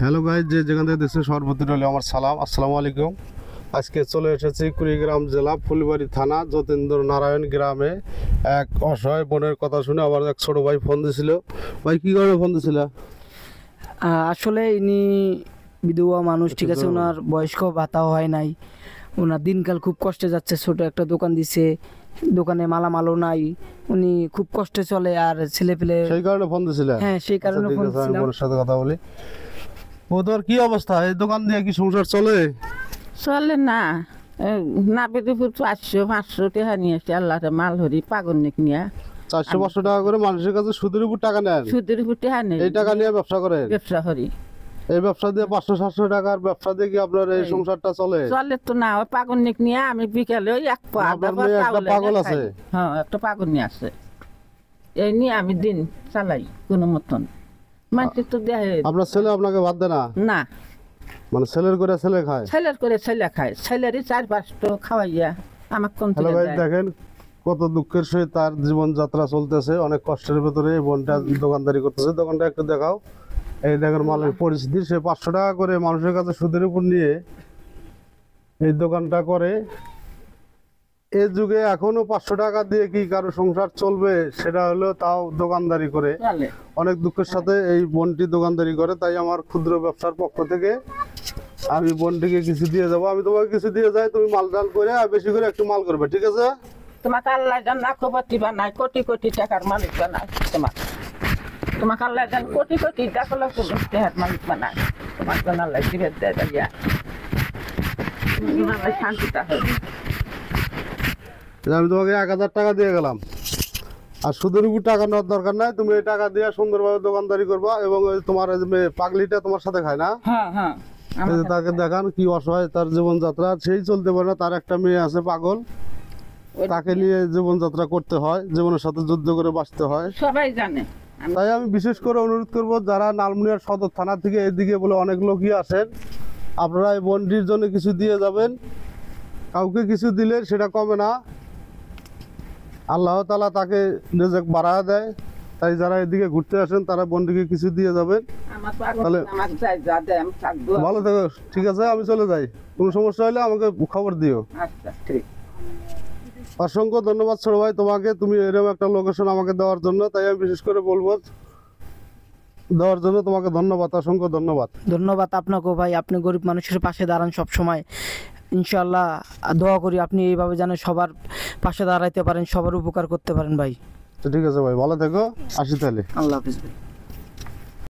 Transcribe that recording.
Hello guys, যে যেখান থেকে দেখছেন সর্বপ্রতি হলে আমার সালাম, আসসালামু আলাইকুম। আজকে চলে এসেছি কুড়িগ্রাম জেলা ফুলবাড়ি থানা যতীন্দ্র নারায়ণ গ্রামে। এক অসহায় বোনের কথা শুনে আমার এক ছোট ভাই ফোন দিয়েছিল। ভাই কী কারণে ফোন দিয়েছিল? আসলে ইনি বিধবা মানুষ, ঠিক আছে, ওনার বয়স্ক ভাতাও হয় নাই, ওনার দিনকাল খুব কষ্টে যাচ্ছে। ছোট একটা দোকান দিছে, দোকানে মালামালও নাই, উনি খুব কষ্টে চলে। আর ছেলে পেলে, সেই কারণে ফোন দিয়েছিল? হ্যাঁ, সেই কারণে ফোন দিয়েছিলাম। বোনের সাথে কথা বলি। ও, তোমার কি অবস্থা? এই দোকান দিয়ে কি সংসার চলে? চলে না, না পেতে 400-500 টাকা নিয়ে আসছে। আল্লাহ মাল হরি পাগল নিয়ে 400-500 টাকা করে মানুষের কাছে সুদের উপর টাকা নেন? সুদের উপর টাকা নেই, এই টাকা নিয়ে ব্যবসা করেন? ব্যবসা করি। এই ব্যবসা দিয়ে 500-700 টাকার ব্যবসা দিয়ে কি আপনার এই সংসারটা চলে? চলে তো না। ওই পাগল নিয়ে আমি বিকেলে ওই একটা পাগল আছে? হ্যাঁ, একটা পাগল নিয়ে আছে, এই নিয়ে আমি দিন চালাই কোনো মতন। মানুষ তো দেয়। আপনার ছেলে আপনাকে বাদ দেয় না? না, মানে ছেলের করে ছেলে খায়? ছেলের করে ছেলে খায়, ছেলেরই 4-5টো খাওয়াইয়া আমার কোন হ্যালো ভাই, দেখেন কত দুঃখের সহিত তার জীবনযাত্রা চলতেছে, অনেক কষ্টের ভেতরে এই বোনটা দোকানদারি করতেছে। দোকানটা একটু দেখাও। এই দেখেন মালের পরিস্থিতি। সে 500 টাকা করে মানুষের কাছে সুদের উপর নিয়ে এই দোকানটা করে। এই যুগে এখনো 500 টাকা দিয়ে কি কারো সংসার চলবে? সেটা হলো তাও দোকানদারি করে। অনেক দুঃখের সাথে এই বোনটি দোকানদারি করে। তাই আমার ক্ষুদ্র ব্যবসার পক্ষ থেকে আমি বোনটিকে কিছু দিয়ে যাবো। আমি তোমাকে কিছু দিয়ে যাই, তুমি মাল ডাল করে আর বেশি করে একটু মাল করবে, ঠিক আছে? তোমাকে আল্লাহ জানা খবরটি বানায়, কোটি কোটি টাকার মালিক বানায়। তোমাকে আল্লাহ জান কোটি কোটি টাকার মালিক বানায়। তোমার জন্য আল্লাহ জীবের দেয় দাঁড়িয়া শান্তিটা হবে। আমি তোমাকে 1000 টাকা দিয়ে গেলাম, আর সুদের উপর টাকা নেওয়ার দরকার নাই। তুমি এই টাকা দিয়ে সুন্দরভাবে দোকানদারি করবা। এবং তোমার পাগলিটা তোমার সাথে খায় না? হ্যাঁ হ্যাঁ, তাকে দেখান কি অসহায় তার জীবনযাত্রা, সেই চলতে পারে না। তার একটা মেয়ে আছে পাগল, তাকে নিয়ে জীবনযাত্রা করতে হয়, জীবনের সাথে যুদ্ধ করে বাঁচতে হয়, সবাই জানে। তাই আমি বিশেষ করে অনুরোধ করব, যারা লালমনিরহাট সদর থানা থেকে এদিকে বলে অনেক লোকই আসেন, আপনারা এই বন্ডির জন্য কিছু দিয়ে যাবেন। কাউকে কিছু দিলে সেটা কমে না, আল্লাহ তাআলা তাকে রিজিক বাড়ায় দেয়। তাই যারা এদিকে ঘুরতে আসেন তারা বন্ডিকে কিছু দিয়ে যাবেন। তাহলে ভালো থাকো, ঠিক আছে? আমি চলে যাই, কোনো সমস্যা হলে আমাকে খবর দিও। আচ্ছা, ঠিক। অসংখ্য ধন্যবাদ ছোট ভাই তোমাকে, তুমি এরকম একটা লোকেশন আমাকে দেওয়ার জন্য। তাই আমি বিশেষ করে বলবো, দেওয়ার জন্য তোমাকে ধন্যবাদ, অসংখ্য ধন্যবাদ। ধন্যবাদ আপনাকেও ভাই, আপনি গরিব মানুষের পাশে দাঁড়ান সব সময়। ইনশাআল্লাহ দোয়া করি আপনি এইভাবে যেন সবার পাশে দাঁড়াইতে পারেন, সবার উপকার করতে পারেন ভাই। তো ঠিক আছে ভাই, ভালো থেকো, আসি তাহলে। আল্লাহ হাফিজ ভাই।